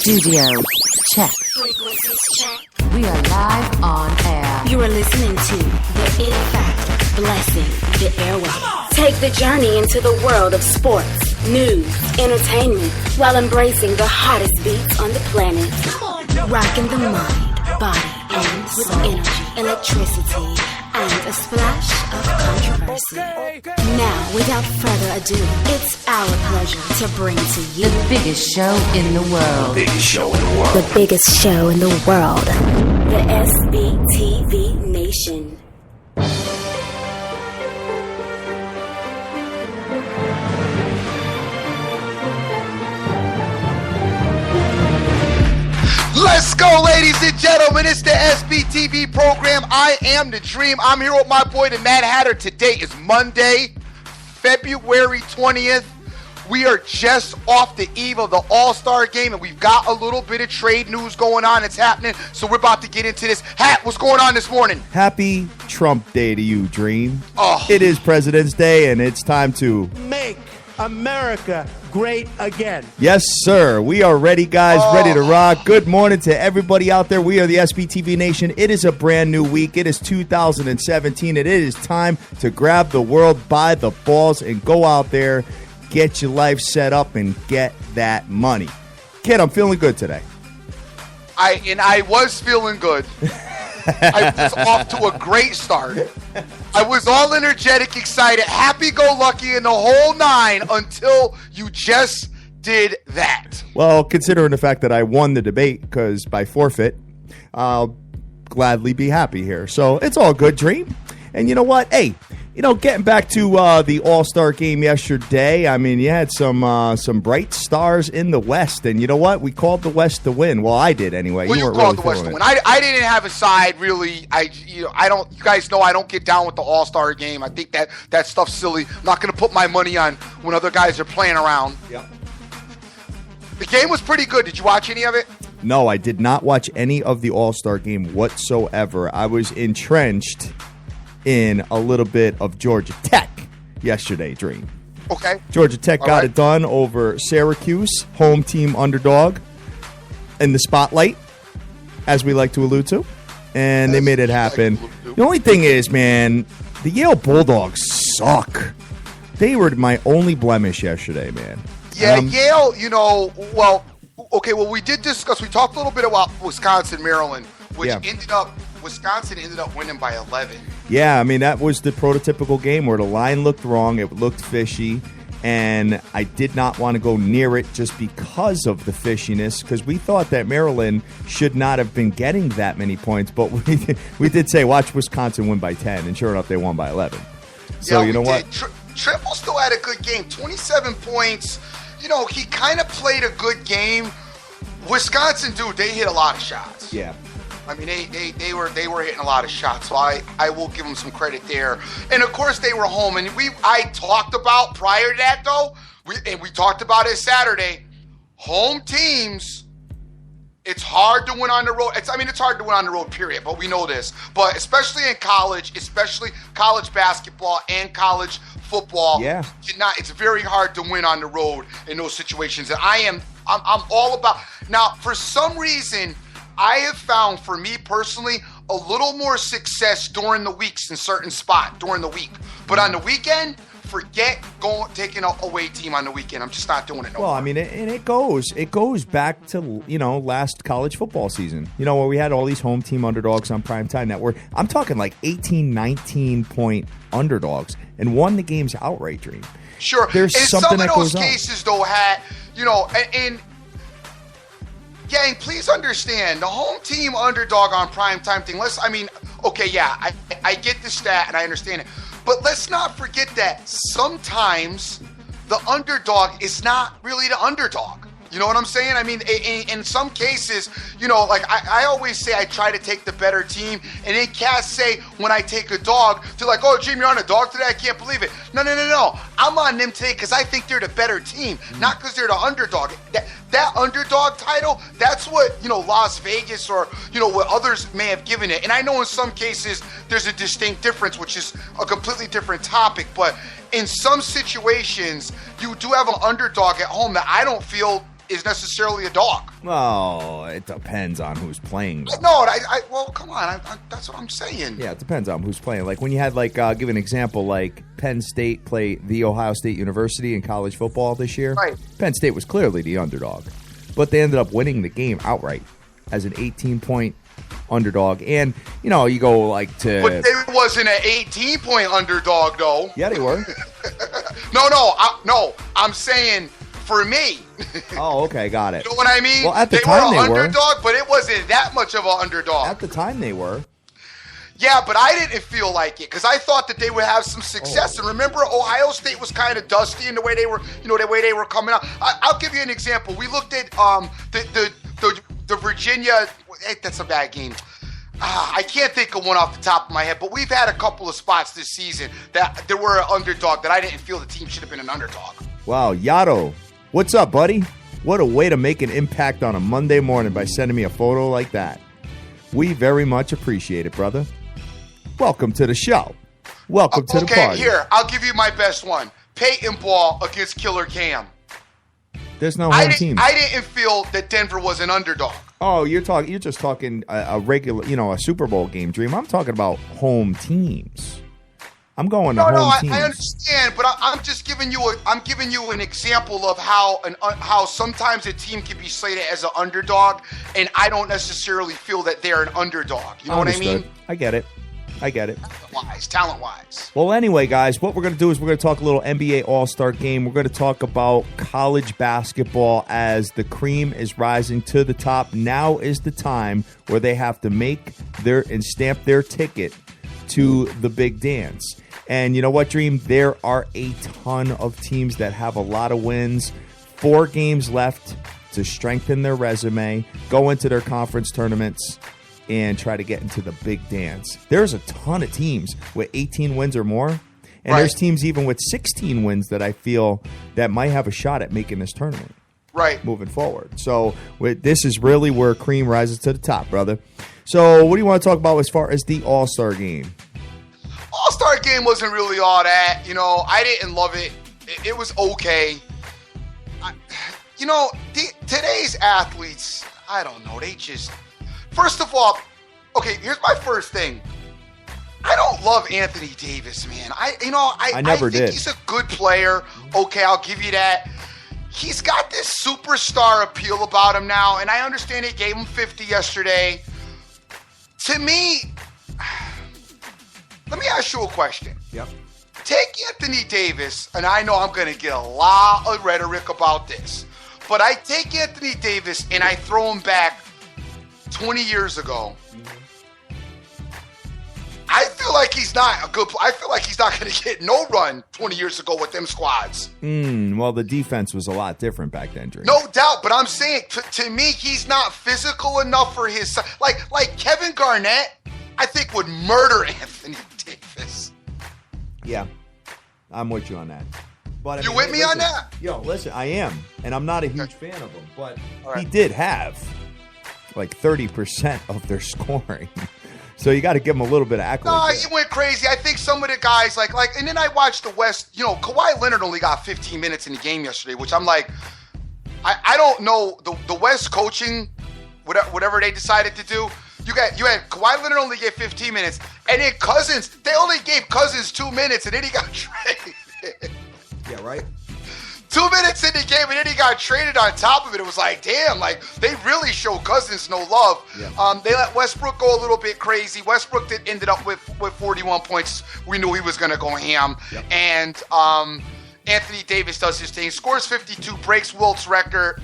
Studio check. Frequencies check. We are live on air. You are listening to The It Factor, blessing the airwaves. Take the journey into the world of sports, news, entertainment, while embracing the hottest beats on the planet. Rocking the mind, body, and soul with energy, electricity, and a splash of controversy. Now, without further ado, it's our pleasure to bring to you The biggest show in the world. Biggest show in the world. the biggest show in the world, the SBTV Nation. Let's go, ladies and gentlemen. It's the SBTV program. I am the Dream. I'm here with my boy, the Mad Hatter. Today is Monday, February 20th. We are just off the eve of the All-Star game, and we've got a little bit of trade news going on. It's happening, so we're about to get into this. Hat, what's going on this morning? Happy Trump Day to you, Dream. Oh. It is President's Day, and it's time to... Make America great again. Yes, sir. We are ready, guys, ready to rock. Good morning to everybody out there. We are the SBTV Nation. It is a brand new week. It is 2017, and it is time to grab the world by the balls and go out there, get your life set up, and get that money. Kid, I'm feeling good today. I was feeling good. I was off to a great start. I was all energetic, excited, happy-go-lucky in the whole nine until you just did that. Well, considering the fact that I won the debate because by forfeit, I'll gladly be happy here. So it's all good, Dream. And you know what? Hey, getting back to the All-Star game yesterday, I mean, you had some bright stars in the West, and you know what? We called the West to win. Well, I did anyway. Well, you called the West to win. I didn't have a side really. I don't. You guys know I don't get down with the All-Star game. I think that stuff's silly. I'm not going to put my money on when other guys are playing around. Yep. The game was pretty good. Did you watch any of it? No, I did not watch any of the All-Star game whatsoever. I was entrenched in a little bit of Georgia Tech yesterday, Dream. Okay. Georgia Tech All got right. it done over Syracuse, home team underdog, in the spotlight, as we like to allude to, and they made it happen. The only thing is, man, the Yale Bulldogs suck. They were my only blemish yesterday, man. Yeah, Yale, we did discuss, we talked a little bit about Wisconsin, Maryland, which Wisconsin ended up winning by 11. Yeah, I mean, that was the prototypical game where the line looked wrong, it looked fishy, and I did not want to go near it just because of the fishiness, because we thought that Maryland should not have been getting that many points, but we did say, watch Wisconsin win by 10, and sure enough, they won by 11. So, you know what? Triple still had a good game, 27 points. He kind of played a good game. Wisconsin, dude, they hit a lot of shots. Yeah. I mean, they were hitting a lot of shots, so I will give them some credit there. And of course, they were home. And I talked about prior to that though, we talked about it Saturday. Home teams, it's hard to win on the road. It's hard to win on the road, period. But we know this. But especially in college, especially college basketball and college football, it's very hard to win on the road in those situations. And I'm all about. Now, for some reason, I have found, for me personally, a little more success during the weeks in certain spot during the week. But on the weekend, forget taking an away team on the weekend. I'm just not doing it no more. Well, I mean, it goes back to, last college football season, where we had all these home team underdogs on primetime network. I'm talking like 18, 19-point underdogs and won the games outright, Dream. Sure. There's and something some of that those goes cases, though, gang, please understand, the home team underdog on primetime thing, I get the stat and I understand it, but let's not forget that sometimes the underdog is not really the underdog. You know what I'm saying? I mean, in some cases, I always say I try to take the better team, and then cats say when I take a dog, they're like, oh, Jim, you're on a dog today? I can't believe it. No. I'm on them today because I think they're the better team, not because they're the underdog. That underdog title, that's what, Las Vegas or, what others may have given it. And I know in some cases there's a distinct difference, which is a completely different topic, but in some situations, you do have an underdog at home that I don't feel is necessarily a dog. Well, it depends on who's playing. Though. No, well, come on. That's what I'm saying. Yeah, it depends on who's playing. Like when you had, like, give an example, like Penn State play the Ohio State University in college football this year. Right. Penn State was clearly the underdog, but they ended up winning the game outright as an 18-point underdog. And, you know, you go like to... But they wasn't an 18-point underdog, though. Yeah, they were. No, I'm saying for me. Oh, okay, got it. You know what I mean? Well, at the time were they an were. underdog, but it wasn't that much of an underdog. At the time they were. Yeah, but I didn't feel like it because I thought that they would have some success. And remember, Ohio State was kind of dusty in the way they were, the way they were coming out. I'll give you an example. We looked at the Virginia. That's a bad game. I can't think of one off the top of my head, but we've had a couple of spots this season that there were an underdog that I didn't feel the team should have been an underdog. Wow, Yato, what's up, buddy? What a way to make an impact on a Monday morning by sending me a photo like that. We very much appreciate it, brother. Welcome to the show. Welcome to the party. Okay, here, I'll give you my best one. Peyton Ball against Killer Cam. There's no home team. I didn't feel that Denver was an underdog. Oh, you're just talking a regular, a Super Bowl game, Dream. I'm talking about home teams. I'm going to home teams. I understand, but I'm just giving you an example of how sometimes a team can be slated as an underdog, and I don't necessarily feel that they're an underdog. You know what I mean? I get it. Talent-wise. Well, anyway, guys, what we're going to do is we're going to talk a little NBA All-Star Game. We're going to talk about college basketball as the cream is rising to the top. Now is the time where they have to make and stamp their ticket to the big dance. And you know what, Dream? There are a ton of teams that have a lot of wins. 4 games left to strengthen their resume, go into their conference tournaments, and try to get into the big dance. There's a ton of teams with 18 wins or more. And there's teams even with 16 wins that I feel that might have a shot at making this tournament. Right. Moving forward. So this is really where cream rises to the top, brother. So what do you want to talk about as far as the All-Star Game? All-Star Game wasn't really all that. I didn't love it. It was okay. Today's athletes, I don't know. They just... First of all, okay, here's my first thing. I don't love Anthony Davis, man. I never think did. He's a good player. Okay, I'll give you that. He's got this superstar appeal about him now, and I understand they gave him 50 yesterday. To me, let me ask you a question. Yep. Take Anthony Davis, and I know I'm going to get a lot of rhetoric about this, but I take Anthony Davis and I throw him back 20 years ago. I feel like he's not a good player. I feel like he's not going to get no run 20 years ago with them squads. Well, the defense was a lot different back then, Drew. No doubt, but I'm saying, to me, he's not physical enough for his size. Like Kevin Garnett, I think would murder Anthony Davis. Yeah, I'm with you on that. But You with me on that? Yo, listen, I am, and I'm not a huge fan of him, but he did have like 30% of their scoring. So you got to give him a little bit of accolades. No, he went crazy. I think some of the guys, and then I watched the West, Kawhi Leonard only got 15 minutes in the game yesterday, which I'm like, I don't know, the West coaching, whatever they decided to do, you had Kawhi Leonard only get 15 minutes, and then Cousins, they only gave Cousins 2 minutes, and then he got traded. Yeah, right? 2 minutes in the game, and then he got traded on top of it. It was like, damn, they really show Cousins no love. Yeah. They let Westbrook go a little bit crazy. Westbrook ended up with 41 points. We knew he was going to go ham. Yep. And Anthony Davis does his thing. Scores 52, breaks Wilt's record.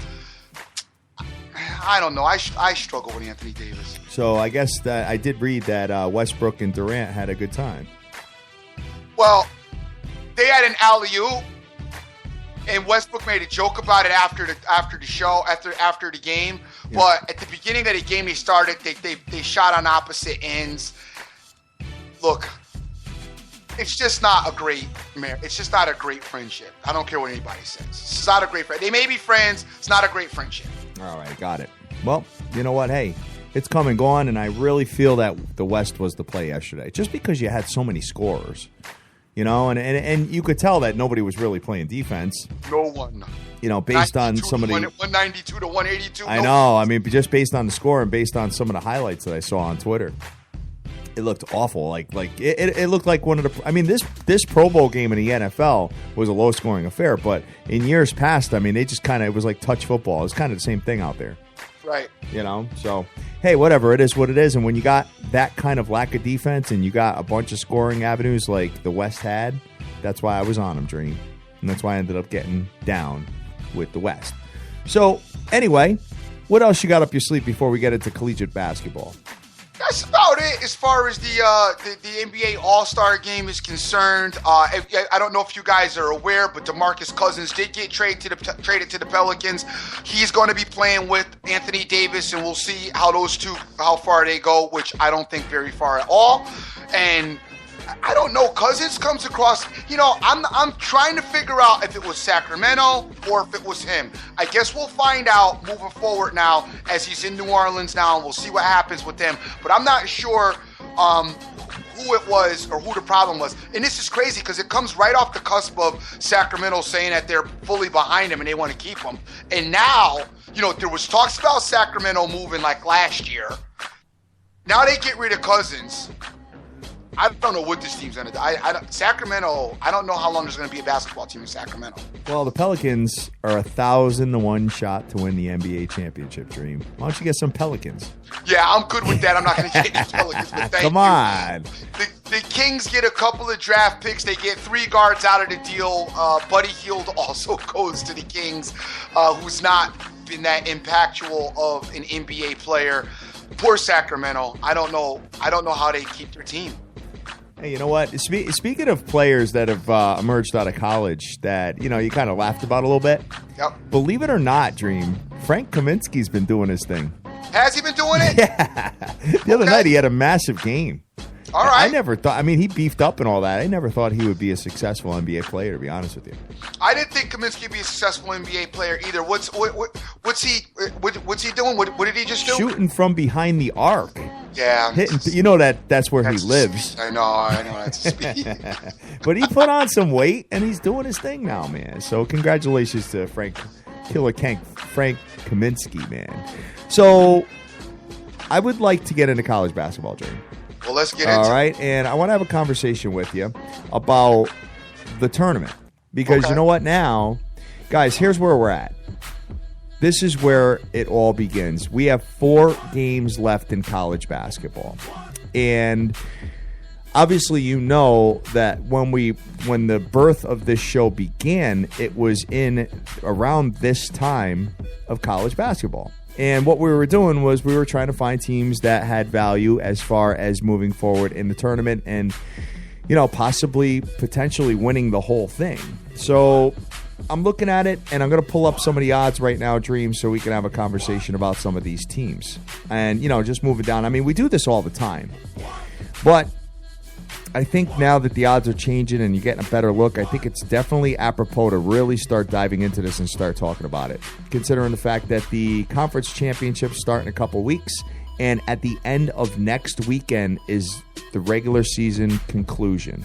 I don't know. I struggle with Anthony Davis. So I guess that I did read that Westbrook and Durant had a good time. Well, they had an alley-oop. And Westbrook made a joke about it after the show, after the game. Yeah. But at the beginning of the game, they started. They shot on opposite ends. Look, it's just not a great friendship. I don't care what anybody says. It's not a great friend. They may be friends. It's not a great friendship. All right, got it. Well, you know what? Hey, it's come and gone, and I really feel that the West was the play yesterday, just because you had so many scorers. And you could tell that nobody was really playing defense. No one. based on some of the 192 to 182. I know. I mean, just based on the score and based on some of the highlights that I saw on Twitter, it looked awful. Like it looked like one of the. I mean, this Pro Bowl game in the NFL was a low scoring affair, but in years past, I mean, they just it was like touch football. It's kind of the same thing out there, right? So hey, whatever, it is what it is. And when you got that kind of lack of defense and you got a bunch of scoring avenues like the West had, that's why I was on them, Dream, and that's why I ended up getting down with the West. So anyway, what else you got up your sleeve before we get into collegiate basketball? That's about it as far as the NBA All-Star game is concerned. I don't know if you guys are aware, but DeMarcus Cousins did get traded to the Pelicans. He's going to be playing with Anthony Davis, and we'll see how far they go, which I don't think very far at all. And I don't know. Cousins comes across, I'm trying to figure out if it was Sacramento or if it was him. I guess we'll find out moving forward now as he's in New Orleans now, and we'll see what happens with him. But I'm not sure who it was or who the problem was. And this is crazy because it comes right off the cusp of Sacramento saying that they're fully behind him and they want to keep him. And now, there was talks about Sacramento moving like last year. Now they get rid of Cousins. I don't know what this team's going to do. Sacramento, I don't know how long there's going to be a basketball team in Sacramento. Well, the Pelicans are 1,000-to-1 shot to win the NBA championship, Dream. Why don't you get some Pelicans? Yeah, I'm good with that. I'm not going to get the Pelicans, but thank Come on. The Kings get a couple of draft picks. They get 3 guards out of the deal. Buddy Hield also goes to the Kings, who's not been that impactful of an NBA player. Poor Sacramento. I don't know how they keep their team. Hey, you know what? Speaking of players that have emerged out of college that, you kind of laughed about a little bit. Yep. Believe it or not, Dream, Frank Kaminsky's been doing his thing. Has he been doing it? Yeah. The other night he had a massive game. All right. I never thought, he beefed up and all that. I never thought he would be a successful NBA player, to be honest with you. I didn't think Kaminsky would be a successful NBA player either. What's he doing? What did he just do? Shooting from behind the arc. Yeah. Hitting, that's where he lives. I know that's a speed. But he put on some weight and he's doing his thing now, man. So congratulations to Frank Kaminsky, man. So I would like to get into college basketball, Dream. Well, let's get into it. All right, and I want to have a conversation with you about the tournament. Because You know what now? Guys, here's where we're at. This is where it all begins. We have 4 games left in college basketball. And obviously you know that when the birth of this show began, it was in around this time of college basketball. And what we were doing was we were trying to find teams that had value as far as moving forward in the tournament and, potentially winning the whole thing. So I'm looking at it, and I'm going to pull up some of the odds right now, Dream, so we can have a conversation about some of these teams. And, just move it down. We do this all the time. But I think now that the odds are changing and you're getting a better look, I think it's definitely apropos to really start diving into this and start talking about it. Considering the fact that the conference championships start in a couple weeks, and at the end of next weekend is the regular season conclusion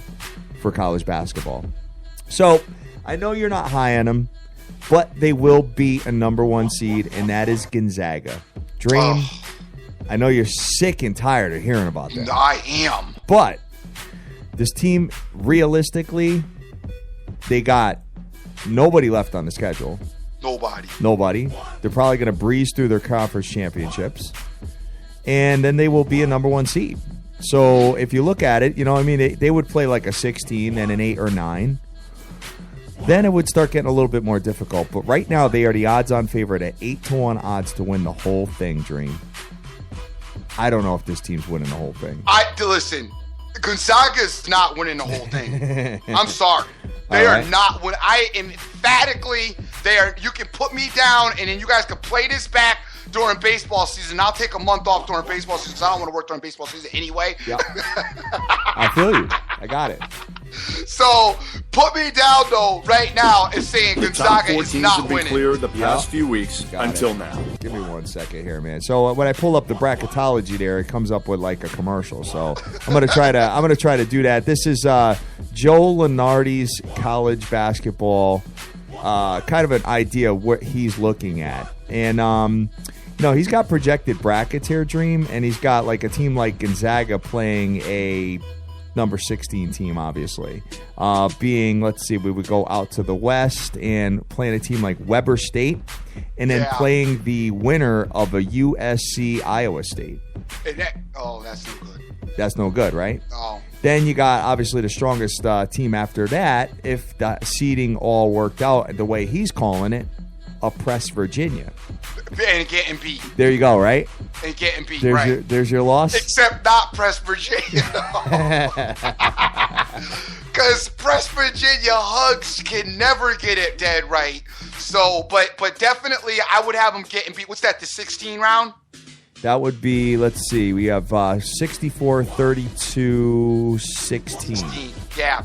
for college basketball. So I know you're not high on them, but they will be a number 1 seed, and that is Gonzaga. Dream, I know you're sick and tired of hearing about that. I am. But this team, realistically, they got nobody left on the schedule. Nobody. They're probably going to breeze through their conference championships. And then they will be a number 1 seed. So if you look at it, they would play like a 16 and an 8 or 9. Then it would start getting a little bit more difficult. But right now, they are the odds-on favorite at 8-1 odds to win the whole thing, Dream. I don't know if this team's winning the whole thing. Listen, Gonzaga's not winning the whole thing. I'm sorry. They are not winning. I am emphatically, you can put me down, and then you guys can play this back during baseball season. I'll take a month off during baseball season because I don't want to work during baseball season anyway. Yep. I feel you. I got it. So put me down though right now and saying Gonzaga is not winning. The top 4 teams have been clear the past few weeks until now. Give me 1 second here, man. So when I pull up the bracketology there, it comes up with like a commercial. So I'm gonna try to do that. This is Joe Lunardi's college basketball kind of an idea of what he's looking at. And, he's got projected brackets here, Dream, and he's got like a team like Gonzaga playing a number 16 team, obviously. Let's see, we would go out to the West and playing a team like Weber State, and then playing the winner of a USC Iowa State. That's no good. That's no good, right? Oh. Then you got, obviously, the strongest team after that, if the seeding all worked out the way he's calling it, oppress Virginia. And getting beat. There you go, right? And getting beat, there's right. There's your loss. Except not press Virginia. Because press Virginia hugs can never get it dead right. So, but definitely I would have them getting beat. What's that, the 16 round? That would be, let's see, we have 64, 32, 16. Yeah.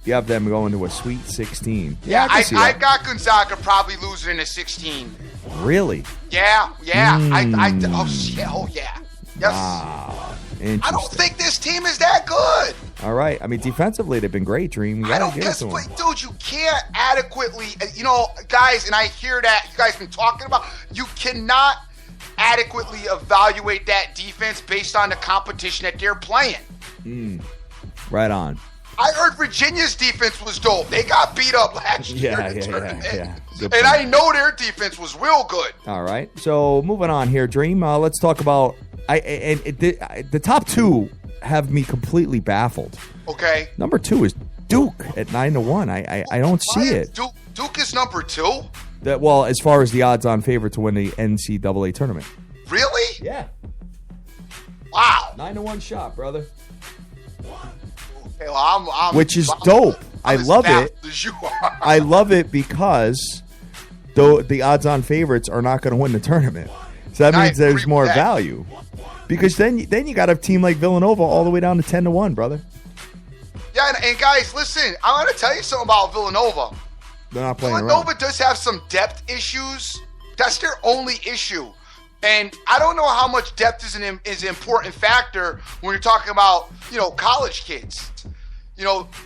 You have them going to a Sweet 16. Yeah, I got Gonzaga probably losing in a 16. Really? Yeah. Oh, shit. Oh, yeah. Yes. Wow. I don't think this team is that good. All right. I mean, defensively, they've been great, Dream. You gotta give it to them. Dude, you can't adequately, guys, and I hear that you guys been talking about, you cannot adequately evaluate that defense based on the competition that they're playing. Right on. I heard Virginia's defense was dope. They got beat up last year in the tournament. Yeah. And I know their defense was real good. All right. So moving on here, Dream. Let's talk about the top two have me completely baffled. Okay. Number 2 is Duke at 9-1. I don't see it. Duke is number 2? As far as the odds-on favorite to win the NCAA tournament. Really? Yeah. Wow. 9-1 shot, brother. Okay, well, which is dope. I love it. I love it because the odds-on favorites are not going to win the tournament. So that means there's more value. Because then you got a team like Villanova all the way down to 10-1, brother. Yeah, and guys, listen, I want to tell you something about Villanova. They're not playing Villanova around. does have some depth issues. That's their only issue. And I don't know how much depth is an important factor when you're talking about, college kids.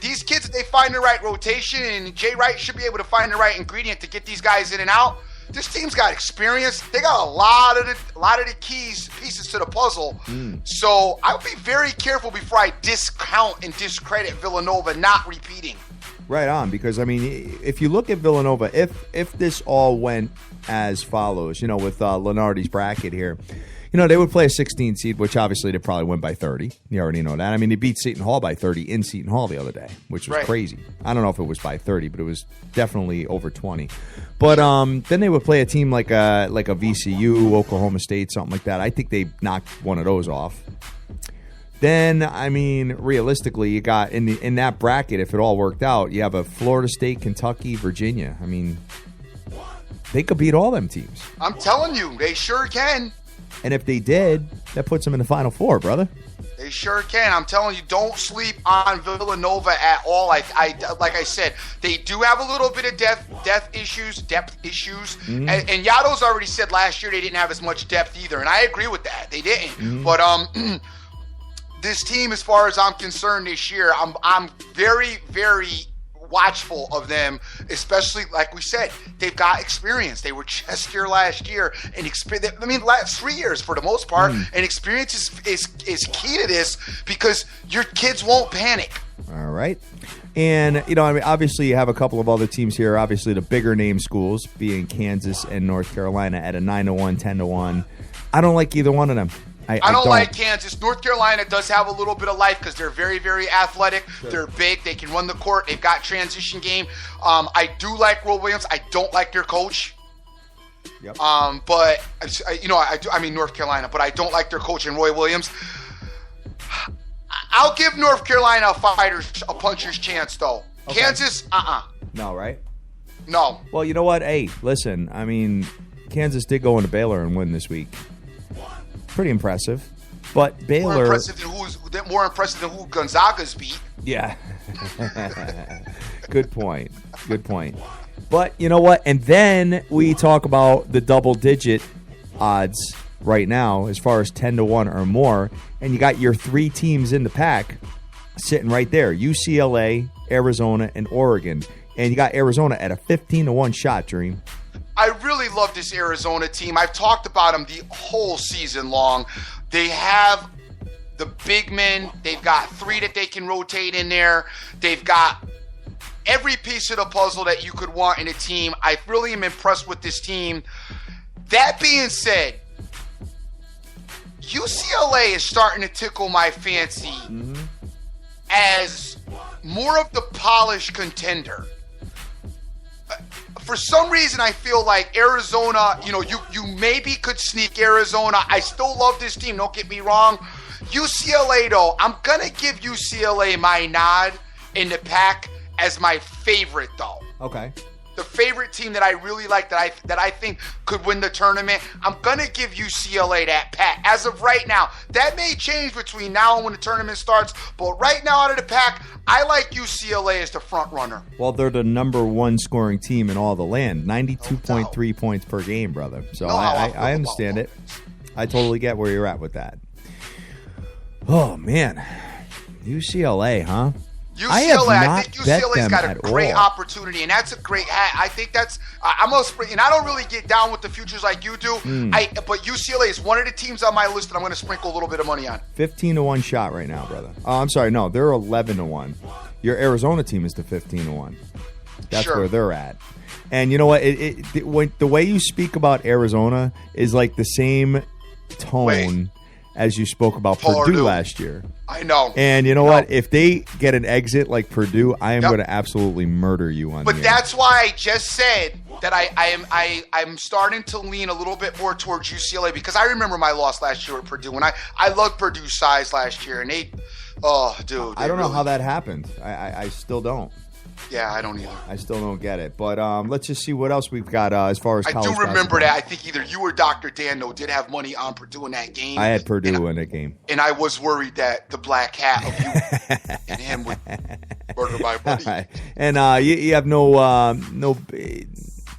These kids, if they find the right rotation, and Jay Wright should be able to find the right ingredient to get these guys in and out. This team's got experience. They got a lot of the pieces to the puzzle. So I would be very careful before I discount and discredit Villanova not repeating. Right on, because, I mean, if you look at Villanova, if this all went as follows, with Lenardi's bracket here, they would play a 16 seed, which obviously they probably win by 30. You already know that. I mean, they beat Seton Hall by 30 in Seton Hall the other day, which was crazy. I don't know if it was by 30, but it was definitely over 20. But then they would play a team like a VCU, Oklahoma State, something like that. I think they knocked one of those off. Then, I mean, realistically, you got in that bracket, if it all worked out, you have a Florida State, Kentucky, Virginia. I mean, they could beat all them teams. I'm telling you, they sure can. And if they did, that puts them in the Final Four, brother. They sure can. I'm telling you, don't sleep on Villanova at all. Like I said, they do have a little bit of depth issues. And Yato's already said last year they didn't have as much depth either, and I agree with that. They didn't. But this team, as far as I'm concerned this year, I'm very, very watchful of them, especially, like we said, they've got experience. They were just here last year, and last 3 years for the most part, and experience is key to this because your kids won't panic. All right. And, obviously you have a couple of other teams here, obviously the bigger name schools being Kansas and North Carolina at a 9-1, 10-1. I don't like either one of them. I don't like Kansas. North Carolina does have a little bit of life because they're very, very athletic. Sure. They're big. They can run the court. They've got transition game. I do like Roy Williams. I don't like their coach. Yep. But I mean North Carolina, but I don't like their coach in Roy Williams. I'll give North Carolina a puncher's chance, though. Okay. Kansas, No, right? No. Well, you know what? Hey, listen. I mean, Kansas did go into Baylor and win this week. Pretty impressive, but Baylor more impressive than who Gonzaga's beat. Yeah, good point. But you know what? And then we talk about the double-digit odds right now, as far as 10-1 or more, and you got your 3 teams in the pack sitting right there: UCLA, Arizona, and Oregon And you got Arizona at a 15-1 shot, Dream. I really love this Arizona team. I've talked about them the whole season long. They have the big men. They've got 3 that they can rotate in there. They've got every piece of the puzzle that you could want in a team. I really am impressed with this team. That being said, UCLA is starting to tickle my fancy as more of the polished contender. For some reason, I feel like Arizona, you maybe could sneak Arizona. I still love this team, don't get me wrong. UCLA, though, I'm going to give UCLA my nod in the pack as my favorite, though. Okay. The favorite team that I really like, that I think could win the tournament, I'm going to give UCLA that pack. As of right now, that may change between now and when the tournament starts, but right now out of the pack, I like UCLA as the front runner. Well, they're the number 1 scoring team in all the land, 92.3 points per game, brother. So I understand it. I totally get where you're at with that. Oh, man. UCLA, huh? UCLA, I think UCLA's got a great opportunity, and that's a great. I think that's. I'm gonna sprinkle, and I don't really get down with the futures like you do. But UCLA is one of the teams on my list that I'm going to sprinkle a little bit of money on. 15-1 shot right now, brother. Oh, I'm sorry, no, they're 11-1. Your Arizona team is the 15-1. That's where they're at. And you know what? The way you speak about Arizona is like the same tone as you spoke about Purdue last year. I know. And you know what? If they get an exit like Purdue, I am going to absolutely murder you on. But that's why I just said that I'm starting to lean a little bit more towards UCLA, because I remember my loss last year at Purdue, and I loved Purdue's size last year, and I don't know how that happened. I still don't. Yeah, I don't either. I still don't get it. But let's just see what else we've got as far as college basketball. I do remember basketball. that. I think either you or Dr. Dan, though, did have money on Purdue in that game. I had Purdue in that game. And I was worried that the black hat of you and him would murder my money. Right. And you have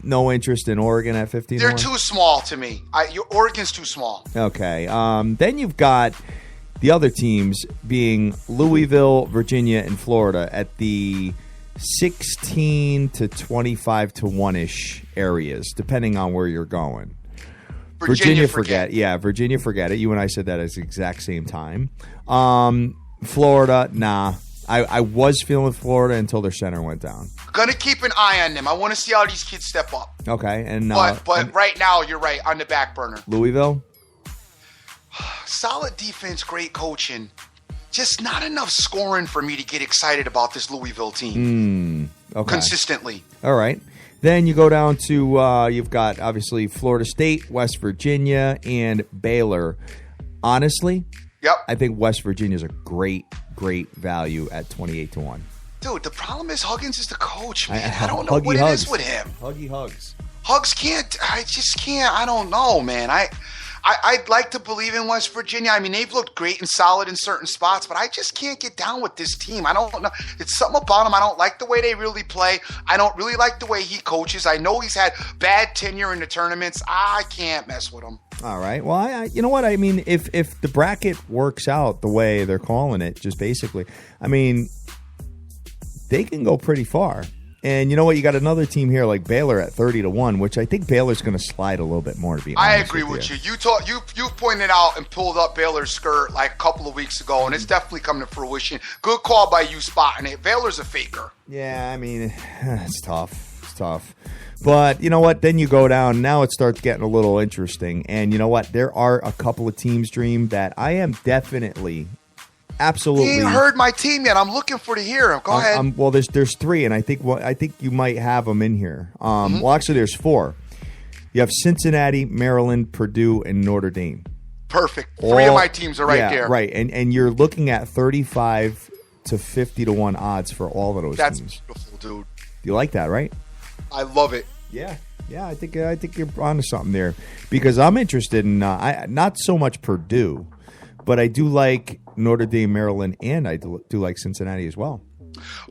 no interest in Oregon at 15? They're too small to me. Oregon's too small. Okay. Then you've got the other teams being Louisville, Virginia, and Florida at the 16 to 25 to 1-ish areas, depending on where you're going. Virginia, forget it. You and I said that at the exact same time. Florida, nah. I was feeling Florida until their center went down. Gonna keep an eye on them. I want to see how these kids step up. Okay, and but right now you're right, on the back burner. Louisville, solid defense, great coaching. Just not enough scoring for me to get excited about this Louisville team. Consistently. All right. Then you go down to, you've got, obviously, Florida State, West Virginia, and Baylor. Honestly, I think West Virginia is a great value at 28-1. Dude, the problem is Huggins is the coach, man. I don't know what it is with him. Huggy Hugs. Hugs can't. I just can't. I don't know, man. I'd like to believe in West Virginia. I mean, they've looked great and solid in certain spots, but I just can't get down with this team. I don't know. It's something about them. I don't like the way they really play. I don't really like the way he coaches. I know he's had bad tenure in the tournaments. I can't mess with him. All right. Well, you know what? I mean, if the bracket works out the way they're calling it, just basically, I mean, they can go pretty far. And you know what? You got another team here like Baylor at 30-1, which I think Baylor's going to slide a little bit more. To be honest, I agree with you. You pointed out and pulled up Baylor's skirt like a couple of weeks ago, and it's definitely coming to fruition. Good call by you spotting it. Baylor's a faker. Yeah, I mean, it's tough. It's tough. But you know what? Then you go down. Now it starts getting a little interesting. And you know what? There are a couple of teams, Dream, that I am definitely. Absolutely. You ain't heard my team yet. I'm looking for to hear them. Go ahead. Well, there's 3, and I think you might have them in here. Well, actually, there's 4. You have Cincinnati, Maryland, Purdue, and Notre Dame. Perfect. 3 of my teams are right there. Right, and you're looking at 35 to 50-1 odds for all of those teams. That's beautiful, dude. You like that, right? I love it. Yeah, I think you're onto something there, because I'm interested in not so much Purdue, but I do like Notre Dame, Maryland, and I do like Cincinnati as well.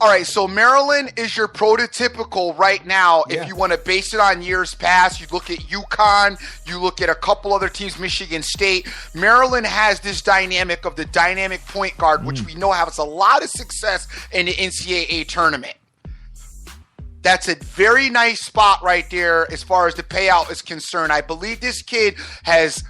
All right, so Maryland is your prototypical right now. If you want to base it on years past, you look at UConn, you look at a couple other teams, Michigan State. Maryland has this dynamic of the dynamic point guard, which we know has a lot of success in the NCAA tournament. That's a very nice spot right there as far as the payout is concerned. I believe this kid has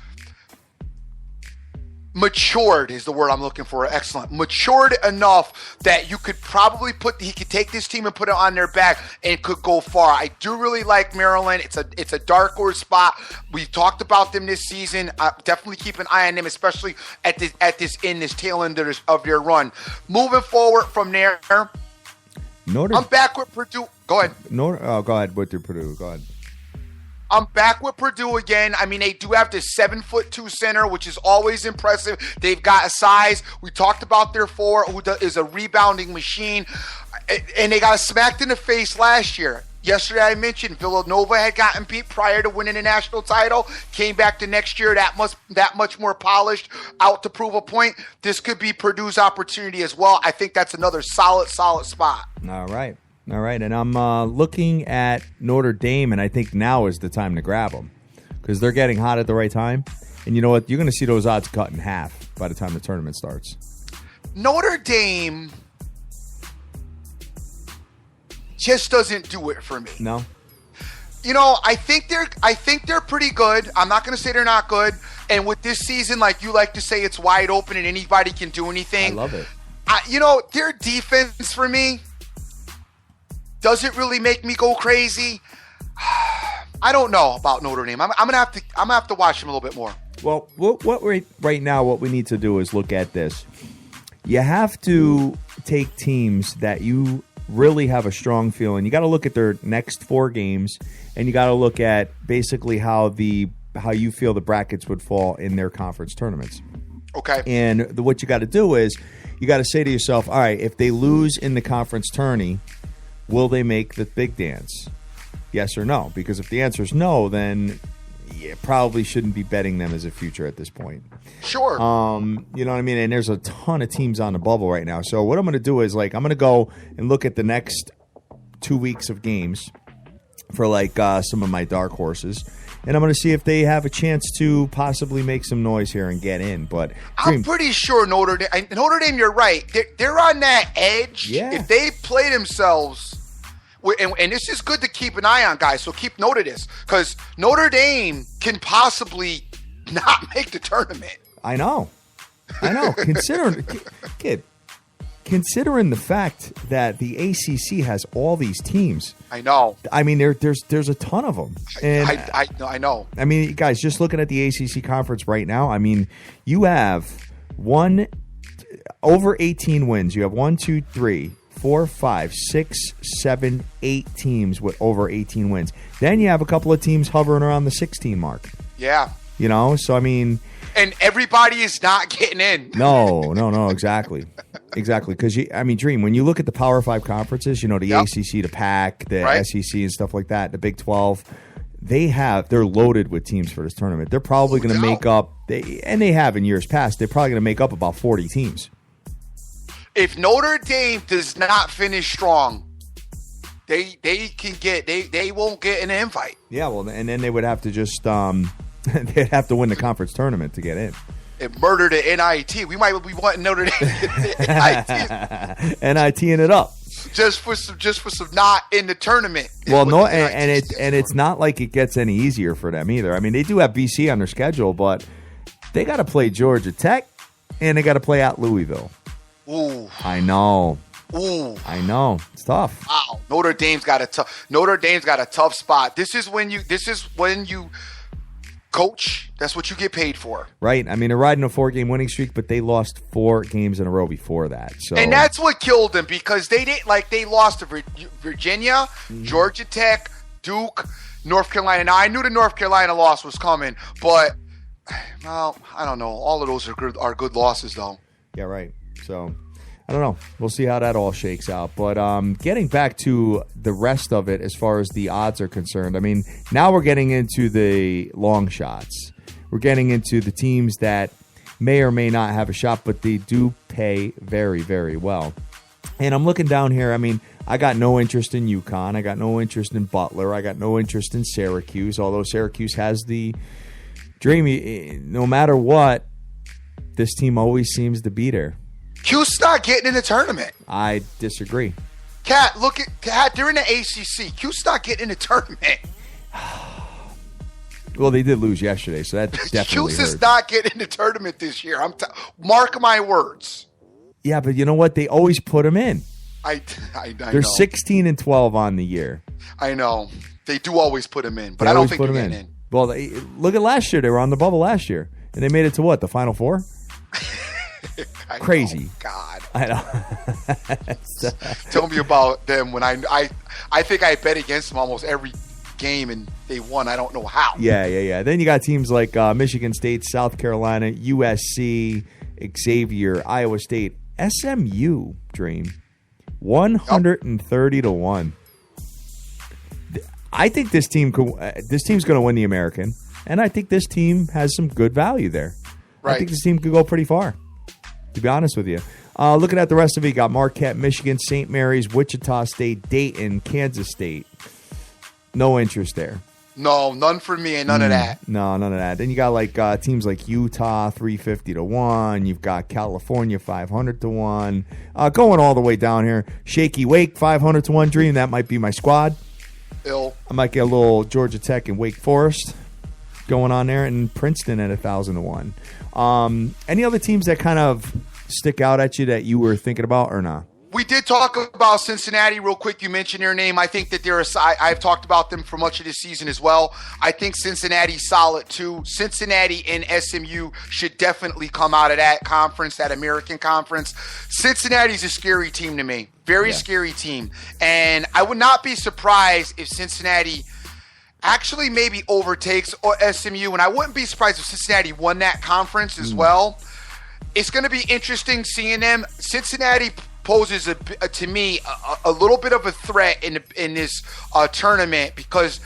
matured is the word I'm looking for. Excellent. Matured enough that you could probably he could take this team and put it on their back and could go far. I do really like Maryland. It's a dark horse spot. We've talked about them this season. Definitely keep an eye on them, especially at this tail end of their run. Moving forward from there, I'm back with Purdue. Go ahead. Go ahead with your Purdue. Go ahead. I'm back with Purdue again. I mean, they do have the 7'2" center, which is always impressive. They've got a size. We talked about their forward, who is a rebounding machine. And they got smacked in the face last year. Yesterday I mentioned Villanova had gotten beat prior to winning the national title. Came back the next year that much more polished, out to prove a point. This could be Purdue's opportunity as well. I think that's another solid spot. All right. And I'm looking at Notre Dame, and I think now is the time to grab them because they're getting hot at the right time. And you know what? You're going to see those odds cut in half by the time the tournament starts. Notre Dame just doesn't do it for me. No. You know, I think they're pretty good. I'm not going to say they're not good. And with this season, like you like to say, it's wide open and anybody can do anything. I love it. Their defense for me doesn't really make me go crazy. I don't know about Notre Dame. I'm gonna have to watch them a little bit more. Well, right now, what we need to do is look at this. You have to take teams that you really have a strong feeling. You got to look at their next 4 games, and you got to look at basically how you feel the brackets would fall in their conference tournaments. Okay. And what you got to do is you got to say to yourself, all right, if they lose in the conference tourney, will they make the big dance? Yes or no? Because if the answer is no, then you probably shouldn't be betting them as a future at this point. Sure. You know what I mean? And there's a ton of teams on the bubble right now. So what I'm going to do is I'm going to go and look at the next 2 weeks of games for some of my dark horses. And I'm going to see if they have a chance to possibly make some noise here and get in. But I'm pretty sure Notre Dame, you're right. They're on that edge. Yeah. If they play themselves, and this is good to keep an eye on, guys, so keep note of this, because Notre Dame can possibly not make the tournament. I know. Considering the fact that the ACC has all these teams. I know. I mean, there's a ton of them. And I know. I mean, guys, just looking at the ACC conference right now, I mean, you have over 18 wins. You have 1, 2, 3, 4, 5, 6, 7, 8 teams with over 18 wins. Then you have a couple of teams hovering around the 16 mark. Yeah. So I mean. And everybody is not getting in. No, exactly. Because, Dream, when you look at the Power 5 conferences, the ACC, the PAC, the SEC and stuff like that, the Big 12, they're loaded with teams for this tournament. They're probably going to make up, they have in years past, they're probably going to make up about 40 teams. If Notre Dame does not finish strong, they won't get in an invite. Yeah, well, and then they would have to just they'd have to win the conference tournament to get in. It murdered the NIT. We might be wanting Notre Dame NIT. NIT-ing it up. Just for some not in the tournament. Well, no, and it's not like it gets any easier for them either. I mean, they do have BC on their schedule, but they got to play Georgia Tech and they got to play at Louisville. Ooh. I know. Ooh. I know. It's tough. Wow. Notre Dame's got a tough spot. This is when you coach. That's what you get paid for. Right. I mean, they're riding a 4-game winning streak, but they lost 4 games in a row before that. So, and that's what killed them, because they lost to Virginia, Georgia Tech, Duke, North Carolina. Now, I knew the North Carolina loss was coming, but well, I don't know. All of those are good losses, though. Yeah, right. So, I don't know. We'll see how that all shakes out. But getting back to the rest of it as far as the odds are concerned, I mean, now we're getting into the long shots. We're getting into the teams that may or may not have a shot, but they do pay very, very well. And I'm looking down here. I mean, I got no interest in UConn. I got no interest in Butler. I got no interest in Syracuse, although Syracuse has the dream. No matter what, this team always seems to beat her. Q's not getting in the tournament. I disagree. Cat, look at Cat. They're in the ACC. Q's not getting in the tournament. Well, they did lose yesterday, so that definitely Q's is hurt. not getting in the tournament this year. Mark my words. Yeah, but you know what? They always put them in. I They're know. 16-12 on the year. I know. They do always put them in, but They I don't always think put they're 'em getting in. Well, look at last year. They were on the bubble last year, and they made it to what? The Final Four? Crazy. Know, God. I know. Tell me about them when I think I bet against them almost every game and they won. I don't know how. Yeah. Then you got teams like Michigan State, South Carolina, USC, Xavier, Iowa State, SMU. Dream 130-1. I think this team's going to win the American, and I think this team has some good value there. Right. I think this team could go pretty far, to be honest with you. Looking at the rest of it, you got Marquette, Michigan, St. Mary's, Wichita State, Dayton, Kansas State. No interest there. No, none for me and none of that. No, none of that. Then you got like teams like Utah, 350-1. You've got California, 500-1. Going all the way down here, Shaky Wake, 500-1. Dream, that might be my squad. I might get a little Georgia Tech and Wake Forest going on there, and Princeton at 1,000-1. Any other teams that kind of stick out at you that you were thinking about or not? We did talk about Cincinnati real quick. You mentioned their name. I think that I've talked about them for much of this season as well. I think Cincinnati's solid too. Cincinnati and SMU should definitely come out of that conference, that American conference. Cincinnati's a scary team to me. Very scary team. And I would not be surprised if Cincinnati actually maybe overtakes SMU. And I wouldn't be surprised if Cincinnati won that conference as well. It's going to be interesting seeing them. Cincinnati poses to me a little bit of a threat in this tournament because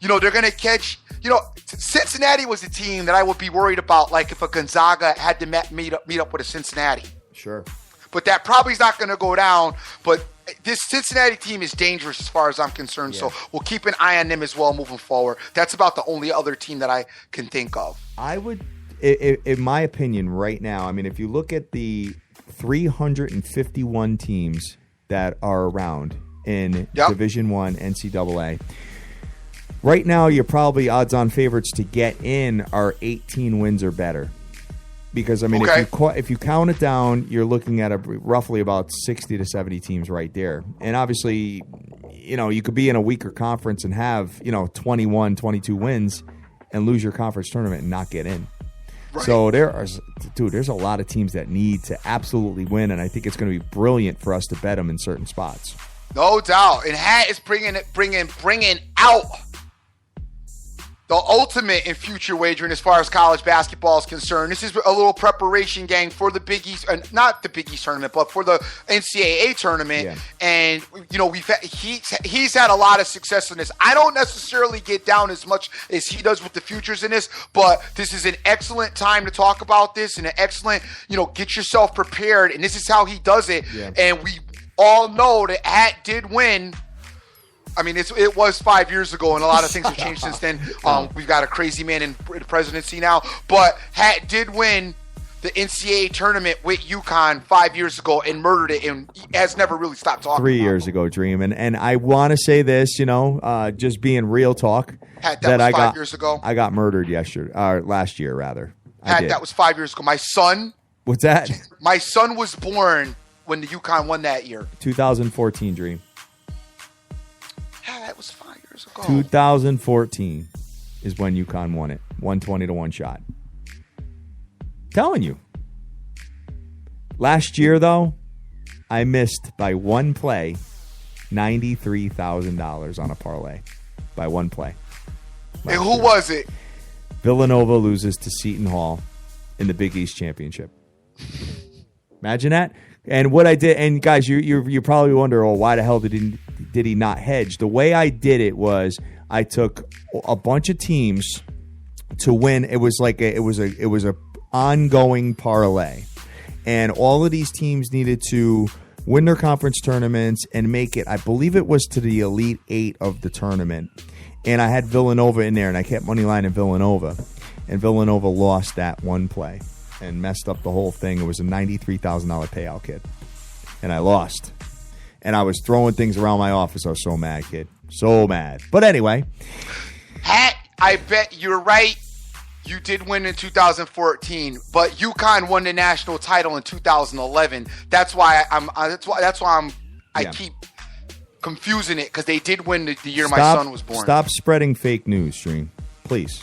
they're going to catch. Cincinnati was a team that I would be worried about, like if a Gonzaga had to meet up with a Cincinnati. Sure, but that probably is not going to go down. But this Cincinnati team is dangerous as far as I'm concerned. So we'll keep an eye on them as well moving forward. That's about the only other team that I can think of. I would, in my opinion, right now. I mean, if you look at the 351 teams that are around in Division I NCAA. Right now, you're probably odds-on favorites to get in are 18 wins or better. Because, I mean, if you count it down, you're looking at roughly about 60 to 70 teams right there. And obviously, you could be in a weaker conference and have, 21, 22 wins and lose your conference tournament and not get in. Right. So there's a lot of teams that need to absolutely win, and I think it's going to be brilliant for us to bet them in certain spots. No doubt. And Hat is bringing out the ultimate in future wagering as far as college basketball is concerned. This is a little preparation gang for the Big East, not the Big East tournament, but for the NCAA tournament. Yeah. And he's had a lot of success in this. I don't necessarily get down as much as he does with the futures in this, but this is an excellent time to talk about this and an excellent, get yourself prepared. And this is how he does it. Yeah. And we all know that Hat did win. I mean, it was 5 years ago, and a lot of things have changed since then. We've got a crazy man in the presidency now. But Hat did win the NCAA tournament with UConn 5 years ago and murdered it, and has never really stopped talking 3 years ago, Dream. And I want to say this, just being real talk. Hat, that was 5 years ago. I got murdered last year, rather. Hat, that was 5 years ago. My son. What's that? My son was born when the UConn won that year. 2014, Dream. That was 5 years ago. 2014 is when UConn won it. 120-1 shot. Telling you. Last year, though, I missed by one play $93,000 on a parlay. By one play. And who was it? Villanova loses to Seton Hall in the Big East Championship. Imagine that. And what I did, and guys, you probably wonder, why the hell did he not hedge? The way I did it was I took a bunch of teams to win. It was like it was a ongoing parlay, and all of these teams needed to win their conference tournaments and make it. I believe it was to the Elite Eight of the tournament, and I had Villanova in there, and I kept money line in Villanova, and Villanova lost that one play and messed up the whole thing. It was a $93,000 payout, kid, and I lost. and I was throwing things around my office. I was so mad, kid. So mad. But anyway. I bet you're right. You did win in 2014, but UConn won the national title in 2011. That's why I keep confusing it, because they did win the year my son was born. Stop spreading fake news, Stream. Please.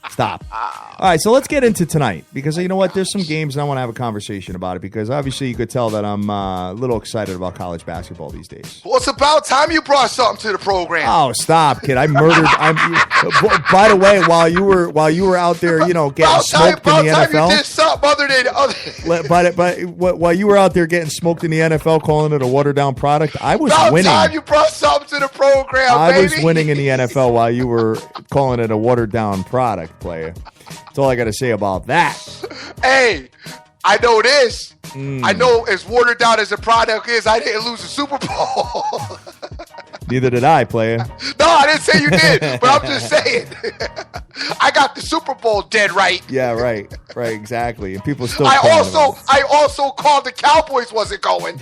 Stop. All right, so let's get into tonight, because you know what? There's some games, and I want to have a conversation about it, because obviously you could tell that I'm a little excited about college basketball these days. Well, it's about time you brought something to the program. Oh, stop, kid! I murdered. By the way, while you were out there, getting smoked in the NFL. You did something other than. While you were out there getting smoked in the NFL, calling it a watered down product, I was winning. About time you brought something to the program, I was winning in the NFL while you were calling it a watered down product, player. That's all I got to say about that. Hey, I know this. I know as watered down as the product is, I didn't lose the Super Bowl. Neither did I, player. No, I didn't say you did, but I'm just saying. I got the Super Bowl dead right. Yeah, right, exactly. And people still. I also called the Cowboys wasn't going.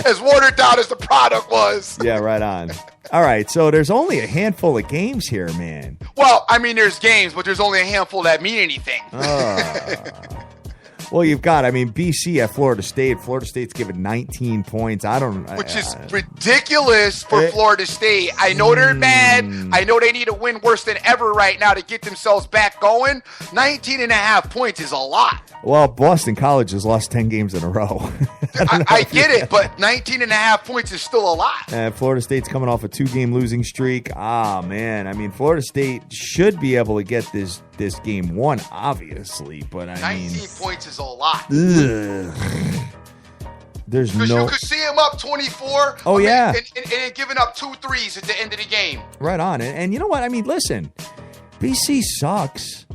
As watered down as the product was. Yeah, right on. All right, so there's only a handful of games here, man. Well, I mean, there's games, but there's only a handful that mean anything. Well, you've got, BC at Florida State. Florida State's given 19 points. Which is ridiculous for Florida State. I know they're bad. I know they need to win worse than ever right now to get themselves back going. 19.5 points is a lot. Well, Boston College has lost 10 games in a row. I get it, but 19.5 points is still a lot. And Florida State's coming off a 2-game losing streak. Ah, man. Florida State should be able to get this game won, obviously. But 19 points is a lot. There's Because you could see him up 24. Oh, yeah. And giving up 2 threes at the end of the game. Right on. And you know what? Listen, BC sucks.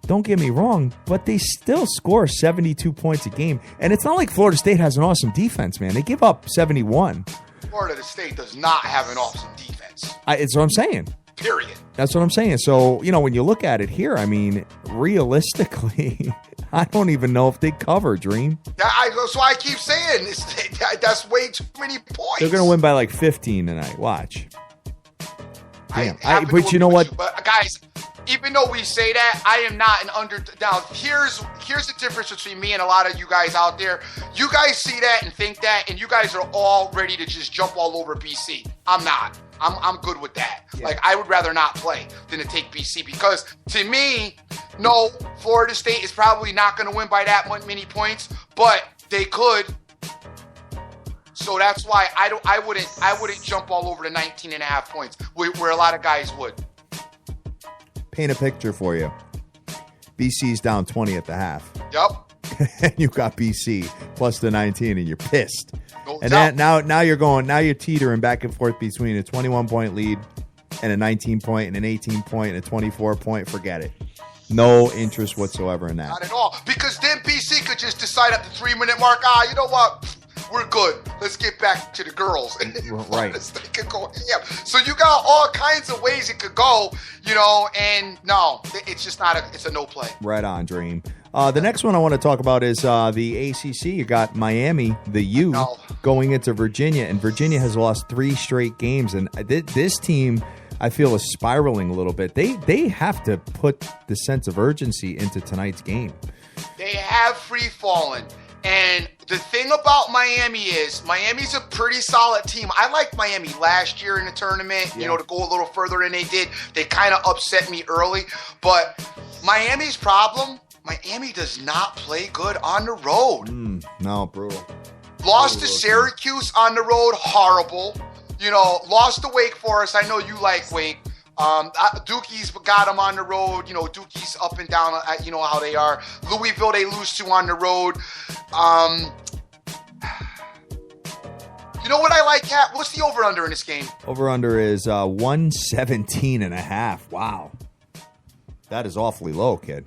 Don't get me wrong, but they still score 72 points a game. And it's not like Florida State has an awesome defense, man. They give up 71. Florida State does not have an awesome defense. It's what I'm saying. Period. That's what I'm saying. So, when you look at it here, realistically, I don't even know if they cover, Dream. So I keep saying that's way too many points. They're going to win by like 15 tonight. Watch. Damn. But you know what? Guys, even though we say that, I am not an under. Now, here's the difference between me and a lot of you guys out there. You guys see that and think that, and you guys are all ready to just jump all over BC. I'm not. I'm good with that. Yeah. Like, I would rather not play than to take BC, because to me, no, Florida State is probably not going to win by that many points, but they could. So that's why I wouldn't jump all over the 19.5 points where a lot of guys would. Paint a picture for you. BC's down 20 at the half. Yep. And you got BC plus the 19, and you're pissed. No and doubt. now you're teetering back and forth between a 21-point lead and a 19-point and an 18-point and a 24-point. Forget it. No interest whatsoever in that. Not at all. Because then BC could just decide at the 3-minute mark, you know what? We're good. Let's get back to the girls. Right. They could go ham. So you got all kinds of ways it could go, and no, it's just not it's a no play. Right on, Dream. The next one I want to talk about is the ACC. You got Miami, the U, going into Virginia, and Virginia has lost 3 straight games, and this team, I feel, is spiraling a little bit. They have to put the sense of urgency into tonight's game. They have free fallen. And the thing about Miami is Miami's a pretty solid team. I liked Miami last year in the tournament, to go a little further than they did. They kind of upset me early. But Miami's problem, Miami does not play good on the road. No, brutal. Lost to Syracuse on the road, horrible. Lost to Wake Forest. I know you like Wake. Dookie's got them on the road. Dookie's up and down. You know how they are. Louisville, they lose to on the road. You know what I like, Kat? What's the over-under in this game? Over-under is 117.5. Wow. That is awfully low, kid.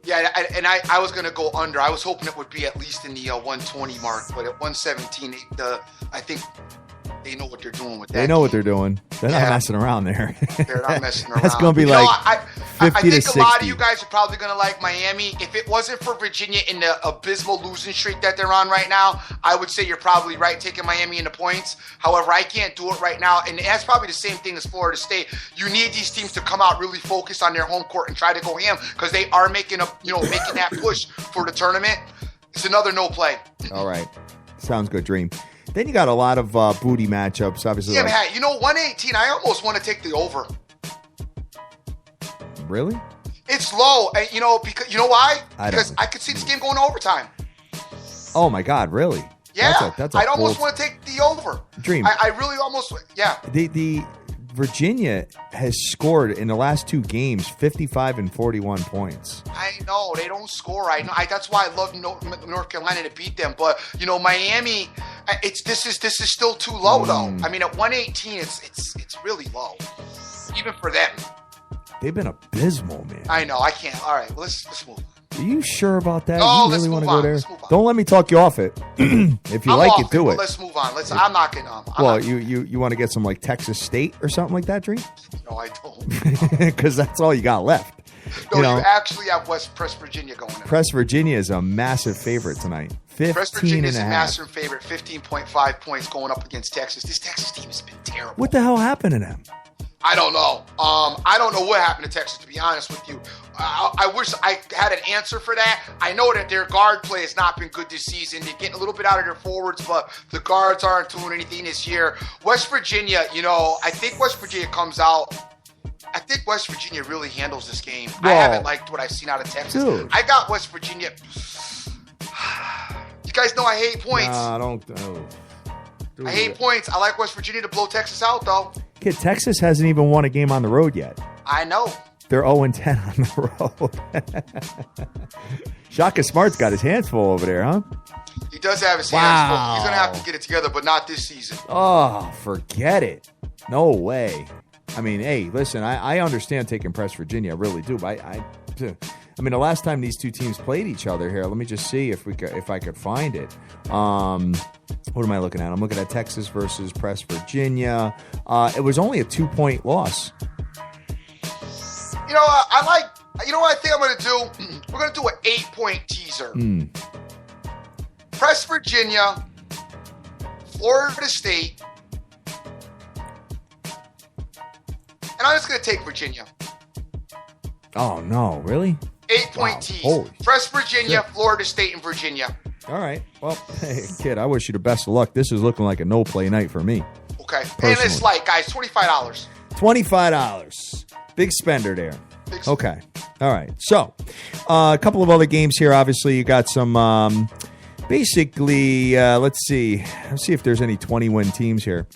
Yeah, and I was going to go under. I was hoping it would be at least in the 120 mark, but at 117, I think They know what they're doing with that. They know what they're doing. They're not messing around there. They're not messing around. That's going to be I 50 to think 60. a lot of you guys are probably going to like Miami. If it wasn't for Virginia in the abysmal losing streak that they're on right now, I would say you're probably right taking Miami in the points. However, I can't do it right now, and that's probably the same thing as Florida State. You need these teams to come out really focused on their home court and try to go ham because they are making that push for the tournament. It's another no play. All right. Sounds good, Dream. Then you got a lot of booty matchups, obviously. Yeah, man. 118, I almost want to take the over. Really? It's low, and because you know why? Because I I could see this game going to overtime. Oh my God, really? Yeah, that's I'd almost want to take the over. Dream. I really almost, yeah. The Virginia has scored in the last 2 games 55 and 41 points. I know they don't score. I know. That's why I love North Carolina to beat them. But Miami, this is still too low though. I mean, at 118, it's really low, even for them. They've been abysmal, man. I know. I can't. All right. Well, let's move on. Are you sure about that? No, you really want to go there? Let's move on. Don't let me talk you off it. If you like it, do it. Let's move on. I'm not going to. You want to get some like Texas State or something like that, Dream? No, I don't. Because that's all you got left. No, you actually have West Virginia going in. West Virginia is a massive favorite tonight. 15 West Virginia is a and a massive favorite. 15.5 points going up against Texas. This Texas team has been terrible. What the hell happened to them? I don't know. I don't know what happened to Texas, to be honest with you. I wish I had an answer for that. I know that their guard play has not been good this season. They're getting a little bit out of their forwards, but the guards aren't doing anything this year. West Virginia, I think West Virginia comes out. I think West Virginia really handles this game. I haven't liked what I've seen out of Texas. Dude. I got West Virginia. You guys know I hate points. Nah, don't. I hate points. I like West Virginia to blow Texas out, though. Kid, Texas hasn't even won a game on the road yet. I know. They're 0-10 on the road. Shaka Smart's got his hands full over there, huh? He does have his hands full. He's going to have to get it together, but not this season. Oh, forget it. No way. I mean, hey, listen, I understand taking West Virginia. I really do. But I mean, the last time these two teams played each other here, let me just see if I could find it. What am I looking at? I'm looking at Texas versus West Virginia. It was only a 2-point loss. You know what I think I'm going to do? We're going to do an 8-point teaser. West Virginia, Florida State, and I'm just going to take Virginia. Oh, no, really? 8-point tease. Holy West Virginia, shit. Florida State, and Virginia. All right. Well, hey, kid, I wish you the best of luck. This is looking like a no-play night for me. Okay. Personally. And it's like, guys, $25. $25. Big spender there. Okay. All right. So, a couple of other games here. Obviously, you got some, basically, let's see if there's any 20-win teams here.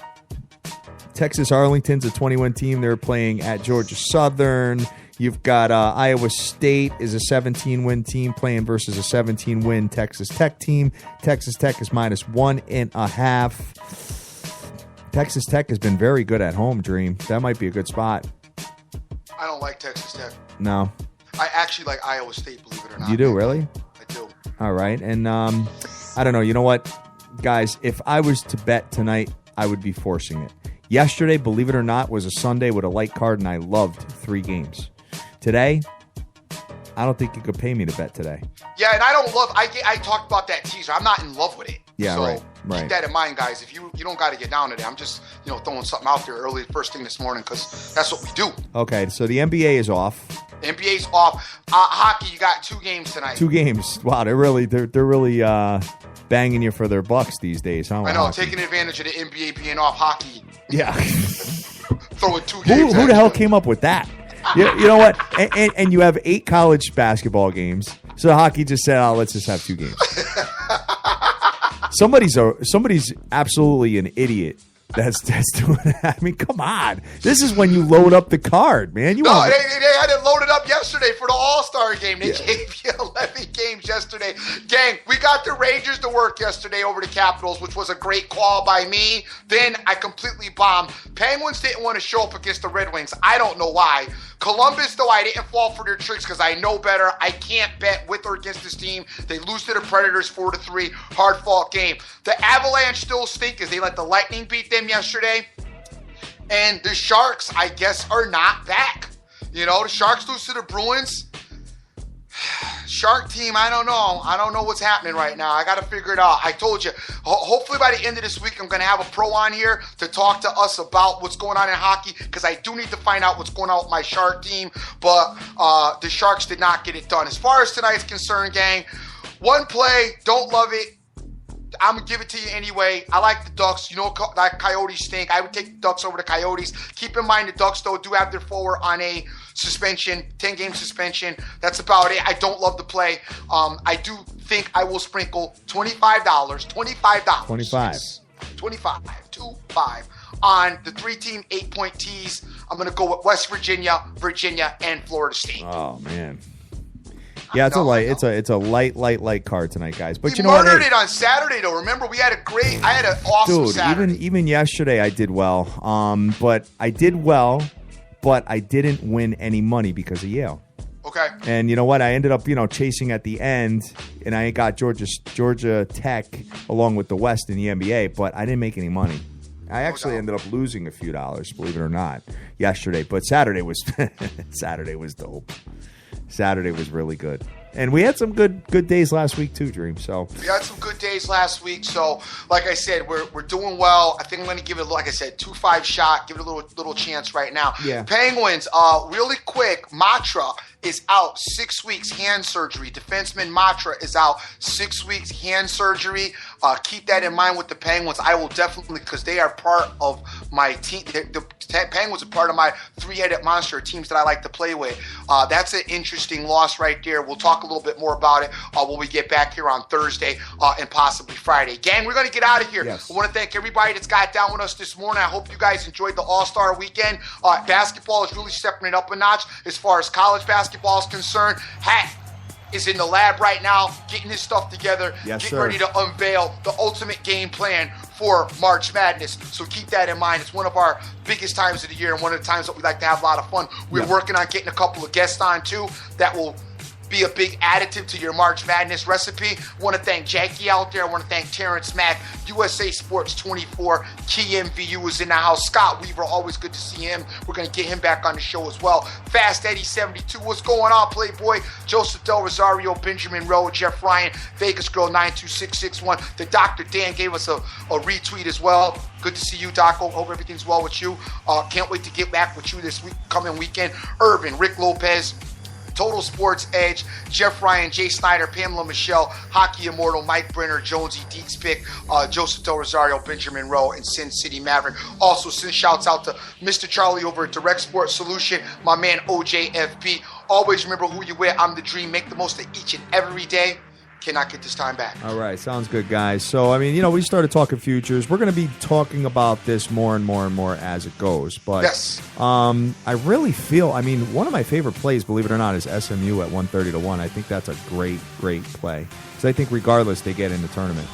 Texas Arlington's a 20-win team. They're playing at Georgia Southern. You've got Iowa State is a 17-win team playing versus a 17-win Texas Tech team. Texas Tech is -1.5. Texas Tech has been very good at home, Dream. That might be a good spot. I don't like Texas Tech. No. I actually like Iowa State, believe it or not. You do, really? I do. All right. And I don't know. You know what, guys? If I was to bet tonight, I would be forcing it. Yesterday, believe it or not, was a Sunday with a light card, and I loved 3 games. Today, I don't think you could pay me to bet today. Yeah, and I don't love. I talked about that teaser. I'm not in love with it. Yeah, so right. Keep that in mind, guys. If you don't got to get down to that. I'm just throwing something out there early first thing this morning because that's what we do. Okay, so the NBA is off. The NBA's off. Hockey, you got 2 games tonight. 2 games. Wow, they're really banging you for their bucks these days, huh? I know, taking advantage of the NBA being off hockey. Yeah. Throwing 2 games. Who the hell came up with that? You know what? And you have 8 college basketball games. So hockey just said, "Oh, let's just have 2 games." Somebody's absolutely an idiot. That's doing that. I mean, come on. This is when you load up the card, man. They had it loaded up yesterday for the All-Star game. They gave you 11 games yesterday. Gang, we got the Rangers to work yesterday over the Capitals, which was a great call by me. Then I completely bombed. Penguins didn't want to show up against the Red Wings. I don't know why. Columbus, though, I didn't fall for their tricks because I know better. I can't bet with or against this team. They lose to the Predators 4-3. Hard-fought game. The Avalanche still stink because they let the Lightning beat them yesterday. And the Sharks, I guess, are not back. You know, the Sharks lose to the Bruins. Shark team, I don't know. I don't know what's happening right now. I got to figure it out. I told you, hopefully by the end of this week, I'm going to have a pro on here to talk to us about what's going on in hockey because I do need to find out what's going on with my Shark team. But the Sharks did not get it done. As far as tonight's concerned, gang, one play, don't love it. I'm going to give it to you anyway. I like the Ducks. You know that Coyotes stink. I would take the Ducks over the Coyotes. Keep in mind the Ducks, though, do have their forward on a suspension, 10-game suspension. That's about it. I don't love the play. I do think I will sprinkle $25. 25 on the 3-team 8-point tees. I'm going to go with West Virginia, and Florida State. Oh, man. Yeah, it's a light card tonight, guys. But we murdered it on Saturday, though. Remember, I had an awesome Saturday. Even yesterday I did well. But I did well, but I didn't win any money because of Yale. Okay. And you know what? I ended up, chasing at the end, and I got Georgia Tech along with the West in the NBA, but I didn't make any money. I actually ended up losing a few dollars, believe it or not, yesterday. But Saturday was dope. Saturday was really good. And we had some good days last week too, Dream. So we had some good days last week. So, like I said, we're doing well. I think I'm going to give it, like I said, 2-5 shot. Give it a little chance right now. Yeah. Penguins, really quick. Matra is out 6 weeks, hand surgery. Defenseman Matra is out 6 weeks, hand surgery. Keep that in mind with the Penguins. I will definitely, because they are part of my team. The Penguins are part of my three-headed monster teams that I like to play with. That's an interesting loss right there. We'll talk a little bit more about it when we get back here on Thursday and possibly Friday. Gang, we're going to get out of here. Yes. I want to thank everybody that's got down with us this morning. I hope you guys enjoyed the All-Star weekend. Basketball is really stepping it up a notch as far as college basketball is concerned. Hat is in the lab right now, getting his stuff together, getting ready to unveil the ultimate game plan for March Madness. So keep that in mind. It's one of our biggest times of the year and one of the times that we like to have a lot of fun. We're working on getting a couple of guests on too that will be a big additive to your March Madness recipe. I want to thank Jackie out there. I want to thank Terrence Mack, USA Sports 24, Key MVU is in the house. Scott Weaver, always good to see him. We're going to get him back on the show as well. Fast Eddie 72, what's going on, Playboy? Joseph Del Rosario, Benjamin Rowe, Jeff Ryan, Vegas Girl 92661. The Dr. Dan gave us a retweet as well. Good to see you, Doc. Hope everything's well with you. Can't wait to get back with you this coming weekend. Urban, Rick Lopez, Total Sports Edge, Jeff Ryan, Jay Snyder, Pamela Michelle, Hockey Immortal, Mike Brenner, Jonesy, Deeks Pick, Joseph Del Rosario, Benjamin Rowe, and Sin City Maverick. Also, send shouts out to Mr. Charlie over at Direct Sports Solution, my man OJFB. Always remember who you with. I'm the Dream. Make the most of each and every day. Cannot get this time back. All right. Sounds good, guys. So, we started talking futures. We're going to be talking about this more and more as it goes. But yes. I really feel, one of my favorite plays, believe it or not, is SMU at 130-1. I think that's a great play. Because I think regardless, they get in the tournament.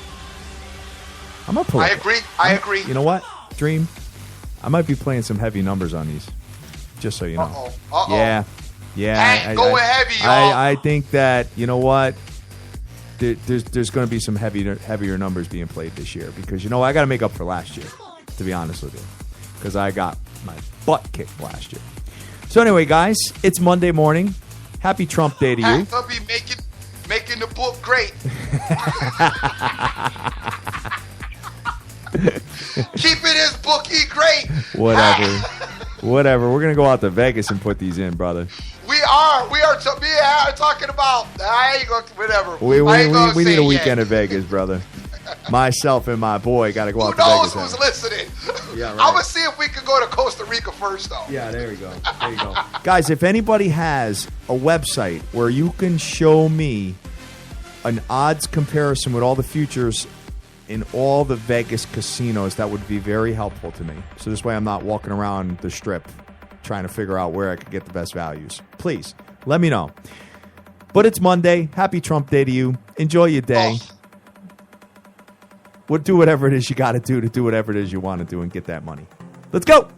I'm going to pull I agree. You know what, Dream? I might be playing some heavy numbers on these. Just so you know. Uh-oh. Yeah. Going heavy, y'all. I think that, you know what? There's going to be some heavier numbers being played this year because, I got to make up for last year, to be honest with you, because I got my butt kicked last year. So anyway, guys, it's Monday morning. Happy Trump Day to you. I'll be making the book great. Keeping his bookie great. Whatever. We're going to go out to Vegas and put these in, brother. We are talking about. I ain't going to, whatever. We need a weekend in Vegas, brother. Myself and my boy got to go out to Vegas. Who knows who's listening? Yeah, right. I'm going to see if we can go to Costa Rica first, though. Yeah, there you go. Guys, if anybody has a website where you can show me an odds comparison with all the futures in all the Vegas casinos, that would be very helpful to me. So this way I'm not walking around the strip trying to figure out where I could get the best values. Please, let me know. But it's Monday. Happy Trump Day to you. Enjoy your day. Do whatever it is you got to do whatever it is you want to do and get that money. Let's go.